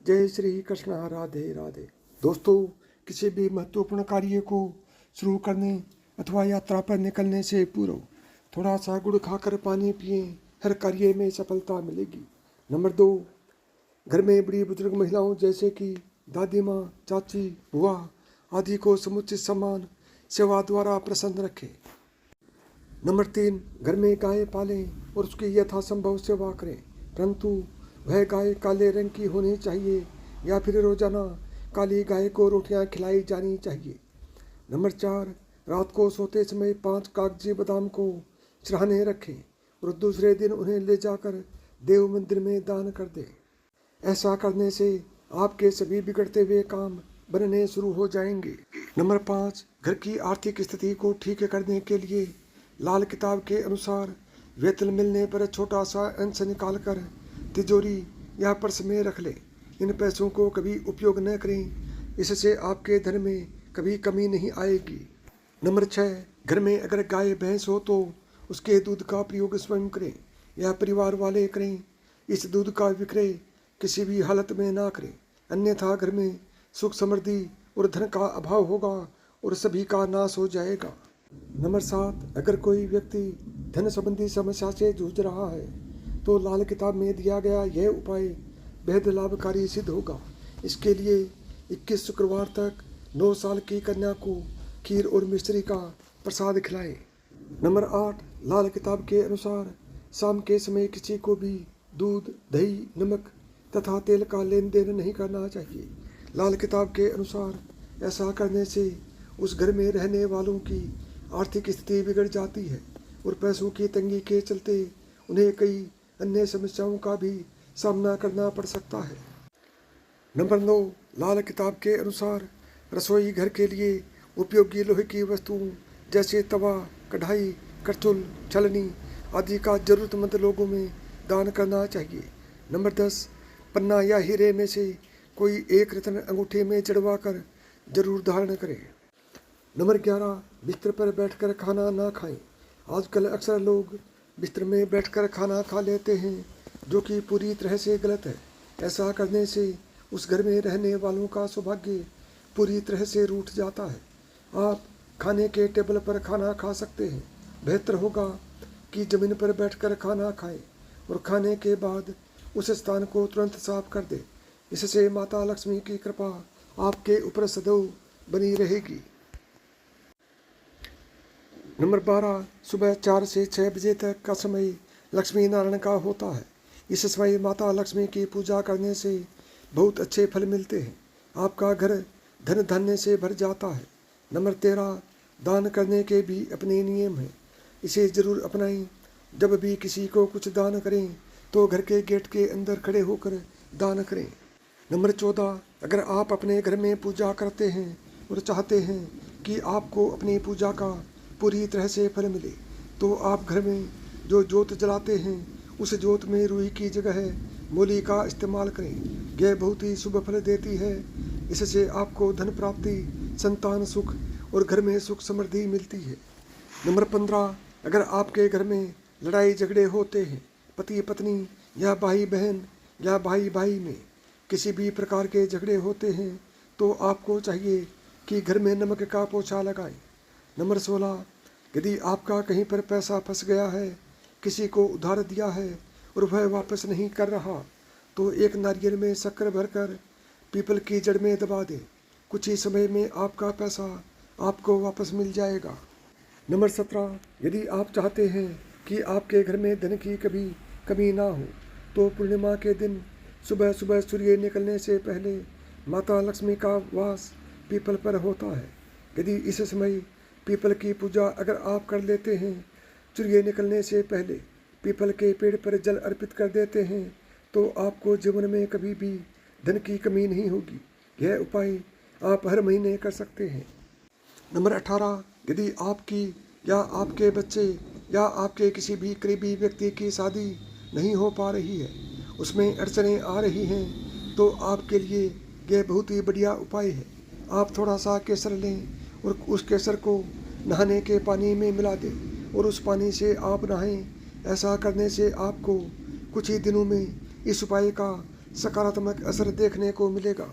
जय श्री कृष्ण, राधे राधे। दोस्तों, किसी भी महत्वपूर्ण कार्य को शुरू करने अथवा यात्रा पर निकलने से पूर्व थोड़ा सा गुड़ खाकर पानी पिए, हर कार्य में सफलता मिलेगी। नंबर 2, घर में बड़ी बुजुर्ग महिलाओं जैसे कि दादी माँ, चाची, बुआ आदि को समुचित सम्मान सेवा द्वारा प्रसन्न रखें। नंबर 3, घर में गाय पालें और उसकी यथासंभव सेवा करें, परंतु वह गाय काले रंग की होनी चाहिए या फिर रोजाना काली गाय को रोटियां खिलाई जानी चाहिए। नंबर 4, रात को सोते समय 5 कागजी बादाम को सिरहाने रखें और दूसरे दिन उन्हें ले जाकर देव मंदिर में दान कर दें। ऐसा करने से आपके सभी बिगड़ते हुए काम बनने शुरू हो जाएंगे। नंबर 5, घर की आर्थिक स्थिति को ठीक करने के लिए लाल किताब के अनुसार वेतन मिलने पर छोटा सा अंश निकालकर तिजोरी या पर्स में रख लें। इन पैसों को कभी उपयोग न करें, इससे आपके धन में कभी कमी नहीं आएगी। नंबर 6, घर में अगर गाय भैंस हो तो उसके दूध का प्रयोग स्वयं करें या परिवार वाले करें। इस दूध का विक्रय किसी भी हालत में ना करें, अन्यथा घर में सुख समृद्धि और धन का अभाव होगा और सभी का नाश हो जाएगा। नंबर 7, अगर कोई व्यक्ति धन संबंधी समस्या से जूझ रहा है तो लाल किताब में दिया गया यह उपाय बेहद लाभकारी सिद्ध होगा। इसके लिए 21 शुक्रवार तक 9 साल की कन्या को खीर और मिश्री का प्रसाद खिलाएं। नंबर 8, लाल किताब के अनुसार शाम के समय किसी को भी दूध, दही, नमक तथा तेल का लेन देन नहीं करना चाहिए। लाल किताब के अनुसार ऐसा करने से उस घर में रहने वालों की आर्थिक स्थिति बिगड़ जाती है और पैसों की तंगी के चलते उन्हें कई अन्य समस्याओं का भी सामना करना पड़ सकता है। नंबर 9, लाल किताब के अनुसार रसोई घर के लिए उपयोगी लोहे की वस्तुओं जैसे तवा, कढ़ाई, करछुल, छलनी आदि का जरूरतमंद लोगों में दान करना चाहिए। नंबर 10, पन्ना या हीरे में से कोई एक रत्न अंगूठे में जड़वा कर जरूर धारण करें। नंबर 11, बिस्तर पर बैठकर खाना ना खाएं। आजकल अक्सर लोग बिस्तर में बैठकर खाना खा लेते हैं, जो कि पूरी तरह से गलत है। ऐसा करने से उस घर में रहने वालों का सौभाग्य पूरी तरह से रूठ जाता है। आप खाने के टेबल पर खाना खा सकते हैं। बेहतर होगा कि जमीन पर बैठकर खाना खाएं और खाने के बाद उस स्थान को तुरंत साफ कर दें। इससे माता लक्ष्मी की कृपा आपके ऊपर सदैव बनी रहेगी। नंबर 12, सुबह 4 से 6 बजे तक का समय लक्ष्मी नारायण का होता है। इस समय माता लक्ष्मी की पूजा करने से बहुत अच्छे फल मिलते हैं। आपका घर धन धान्य से भर जाता है। नंबर 13, दान करने के भी अपने नियम हैं, इसे जरूर अपनाएं। जब भी किसी को कुछ दान करें तो घर के गेट के अंदर खड़े होकर दान करें। नंबर 14, अगर आप अपने घर में पूजा करते हैं और चाहते हैं कि आपको अपनी पूजा का पूरी तरह से फल मिले तो आप घर में जो जोत जलाते हैं उस जोत में रुई की जगह मूली का इस्तेमाल करें। यह बहुत ही शुभ फल देती है। इससे आपको धन प्राप्ति, संतान सुख और घर में सुख समृद्धि मिलती है। नंबर 15, अगर आपके घर में लड़ाई झगड़े होते हैं, पति पत्नी या भाई बहन या भाई भाई में किसी भी प्रकार के झगड़े होते हैं तो आपको चाहिए कि घर में नमक का पोछा लगाएं। नंबर 16, यदि आपका कहीं पर पैसा फंस गया है, किसी को उधार दिया है और वह वापस नहीं कर रहा, तो एक नारियल में शक्कर भरकर पीपल की जड़ में दबा दें। कुछ ही समय में आपका पैसा आपको वापस मिल जाएगा। नंबर 17, यदि आप चाहते हैं कि आपके घर में धन की कभी कमी ना हो तो पूर्णिमा के दिन सुबह सुबह सूर्य निकलने से पहले माता लक्ष्मी का वास पीपल पर होता है। यदि इस समय पीपल की पूजा अगर आप कर लेते हैं, सूर्य निकलने से पहले पीपल के पेड़ पर जल अर्पित कर देते हैं, तो आपको जीवन में कभी भी धन की कमी नहीं होगी। यह उपाय आप हर महीने कर सकते हैं। नंबर 18, यदि आपकी या आपके बच्चे या आपके किसी भी करीबी व्यक्ति की शादी नहीं हो पा रही है, उसमें अड़चनें आ रही हैं, तो आपके लिए यह बहुत ही बढ़िया उपाय है। आप थोड़ा सा केसर लें और उस केसर को नहाने के पानी में मिला दें और उस पानी से आप नहाएं। ऐसा करने से आपको कुछ ही दिनों में इस उपाय का सकारात्मक असर देखने को मिलेगा।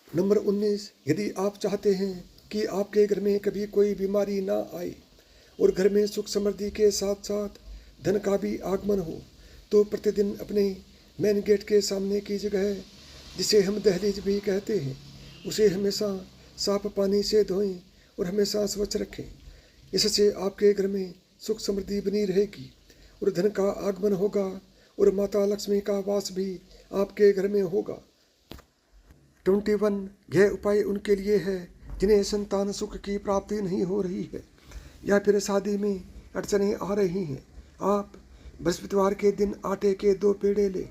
नंबर 19, यदि आप चाहते हैं कि आपके घर में कभी कोई बीमारी ना आए और घर में सुख समृद्धि के साथ साथ धन का भी आगमन हो, तो प्रतिदिन अपने मेन गेट के सामने की जगह, जिसे हम दहलीज भी कहते हैं, उसे हमेशा साफ पानी से धोएं और हमेशा स्वच्छ रखें। इससे आपके घर में सुख समृद्धि बनी रहेगी और धन का आगमन होगा और माता लक्ष्मी का वास भी आपके घर में होगा। 21, यह उपाय उनके लिए है जिन्हें संतान सुख की प्राप्ति नहीं हो रही है या फिर शादी में अड़चनें आ रही हैं। आप बृहस्पतिवार के दिन आटे के 2 पेड़े लें,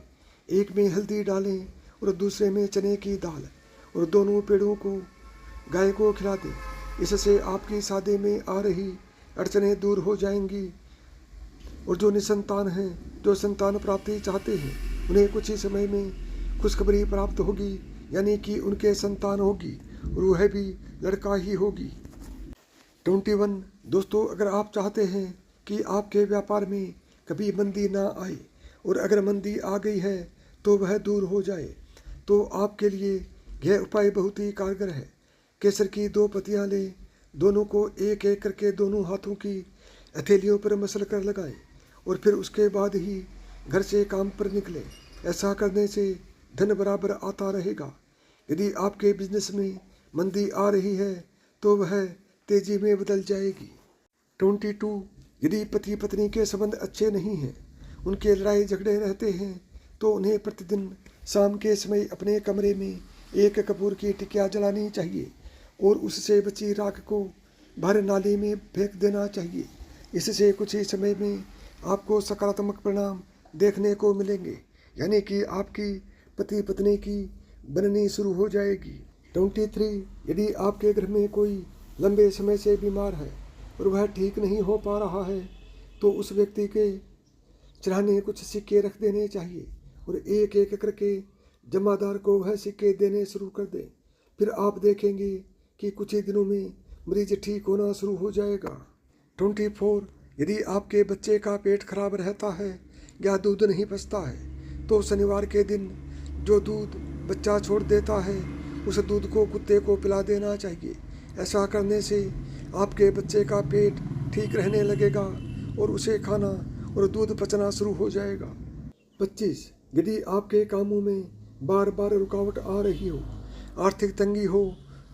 एक में हल्दी डालें और दूसरे में चने की दाल, और दोनों पेड़ों को गाय को खिला दें। इससे आपकी शादी में आ रही अड़चनें दूर हो जाएंगी और जो निसंतान हैं, जो संतान प्राप्ति चाहते हैं, उन्हें कुछ ही समय में खुशखबरी प्राप्त होगी, यानी कि उनके संतान होगी और वह भी लड़का ही होगी। 21, दोस्तों, अगर आप चाहते हैं कि आपके व्यापार में कभी मंदी ना आए और अगर मंदी आ गई है तो वह दूर हो जाए, तो आपके लिए यह उपाय बहुत ही कारगर है। केसर की 2 पत्तियां लें, दोनों को एक एक करके दोनों हाथों की हथेलियों पर मसल कर लगाएं और फिर उसके बाद ही घर से काम पर निकलें। ऐसा करने से धन बराबर आता रहेगा। यदि आपके बिजनेस में मंदी आ रही है तो वह तेजी में बदल जाएगी। 22, यदि पति पत्नी के संबंध अच्छे नहीं हैं, उनके लड़ाई झगड़े रहते हैं, तो उन्हें प्रतिदिन शाम के समय अपने कमरे में एक कपूर की टिकिया जलानी चाहिए और उससे बची राख को बाहर नाली में फेंक देना चाहिए। इससे कुछ ही समय में आपको सकारात्मक परिणाम देखने को मिलेंगे, यानी कि आपकी पति पत्नी की बननी शुरू हो जाएगी। 23, यदि आपके घर में कोई लंबे समय से बीमार है और वह ठीक नहीं हो पा रहा है, तो उस व्यक्ति के चढ़ाने कुछ सिक्के रख देने चाहिए और एक एक करके जमादार को वह सिक्के देने शुरू कर दें। फिर आप देखेंगे कि कुछ ही दिनों में मरीज ठीक होना शुरू हो जाएगा। 24, यदि आपके बच्चे का पेट खराब रहता है या दूध नहीं पचता है, तो शनिवार के दिन जो दूध बच्चा छोड़ देता है, उस दूध को कुत्ते को पिला देना चाहिए। ऐसा करने से आपके बच्चे का पेट ठीक रहने लगेगा और उसे खाना और दूध पचना शुरू हो जाएगा। 25, यदि आपके कामों में बार बार रुकावट आ रही हो, आर्थिक तंगी हो,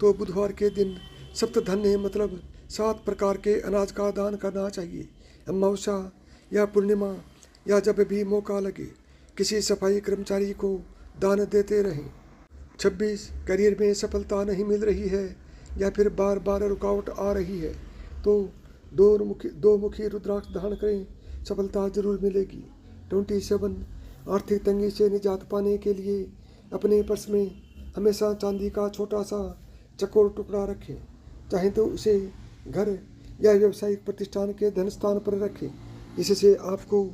तो बुधवार के दिन सप्तधन्य मतलब 7 प्रकार के अनाज का दान करना चाहिए। अमावस्या या पूर्णिमा या जब भी मौका लगे किसी सफाई कर्मचारी को दान देते रहें। 26, करियर में सफलता नहीं मिल रही है या फिर बार बार रुकावट आ रही है, तो 2 मुखी रुद्राक्ष धारण करें, सफलता जरूर मिलेगी। 27, आर्थिक तंगी से निजात पाने के लिए अपने पर्स में हमेशा चांदी का छोटा सा चकोर टुकड़ा रखें, चाहे तो उसे घर या व्यावसायिक प्रतिष्ठान के धन स्थान पर रखें। इससे आपको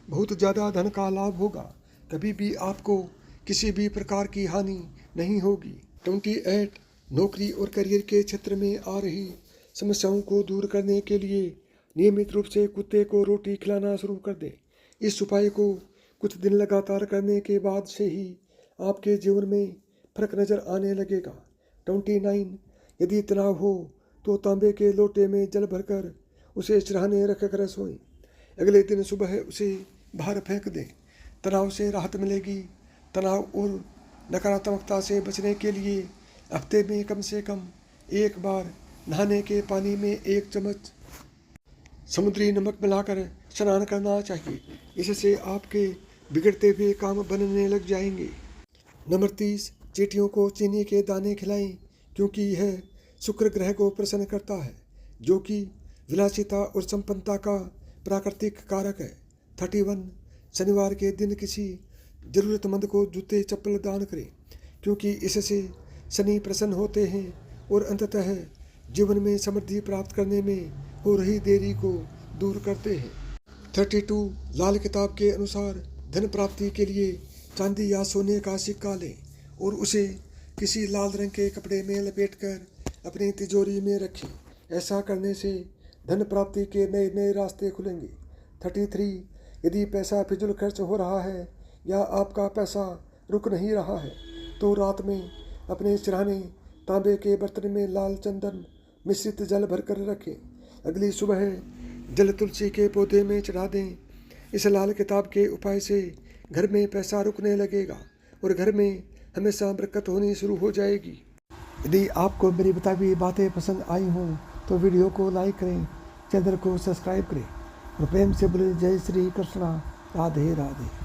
बहुत ज़्यादा धन का लाभ होगा, कभी भी आपको किसी भी प्रकार की हानि नहीं होगी। 28, नौकरी और करियर के क्षेत्र में आ रही समस्याओं को दूर करने के लिए नियमित रूप से कुत्ते को रोटी खिलाना शुरू कर दें। इस उपाय को कुछ दिन लगातार करने के बाद से ही आपके जीवन में फर्क नज़र आने लगेगा। 29, यदि तनाव हो तो तांबे के लोटे में जल भरकर उसे सिरहाने रख कर सोएं। अगले दिन सुबह उसे बाहर फेंक दें। तनाव से राहत मिलेगी। तनाव और नकारात्मकता से बचने के लिए हफ्ते में कम से कम 1 बार नहाने के पानी में 1 चम्मच समुद्री नमक मिलाकर स्नान करना चाहिए। इससे आपके बिगड़ते हुए काम बनने लग जाएंगे। नंबर 30, चींटियों को चीनी के दाने खिलाएं, क्योंकि यह शुक्र ग्रह को प्रसन्न करता है, जो कि विलासिता और संपन्नता का प्राकृतिक कारक है। 31, शनिवार के दिन किसी जरूरतमंद को जूते चप्पल दान करें, क्योंकि इससे शनि प्रसन्न होते हैं और अंततः जीवन में समृद्धि प्राप्त करने में हो रही देरी को दूर करते हैं। 32, लाल किताब के अनुसार धन प्राप्ति के लिए चांदी या सोने का सिक्का लें और उसे किसी लाल रंग के कपड़े में लपेटकर अपनी तिजोरी में रखें। ऐसा करने से धन प्राप्ति के नए नए रास्ते खुलेंगे। 33, यदि पैसा फिजूल खर्च हो रहा है या आपका पैसा रुक नहीं रहा है तो रात में अपने सिरहाने तांबे के बर्तन में लाल चंदन मिश्रित जल भरकर रखें। अगली सुबह जल तुलसी के पौधे में चढ़ा दें। इस लाल किताब के उपाय से घर में पैसा रुकने लगेगा और घर में हमेशा बरकत होनी शुरू हो जाएगी। यदि आपको मेरी बताई हुई बातें पसंद आई हों तो वीडियो को लाइक करें, चैनल को सब्सक्राइब करें और प्रेम से बोले जय श्री कृष्णा, राधे राधे।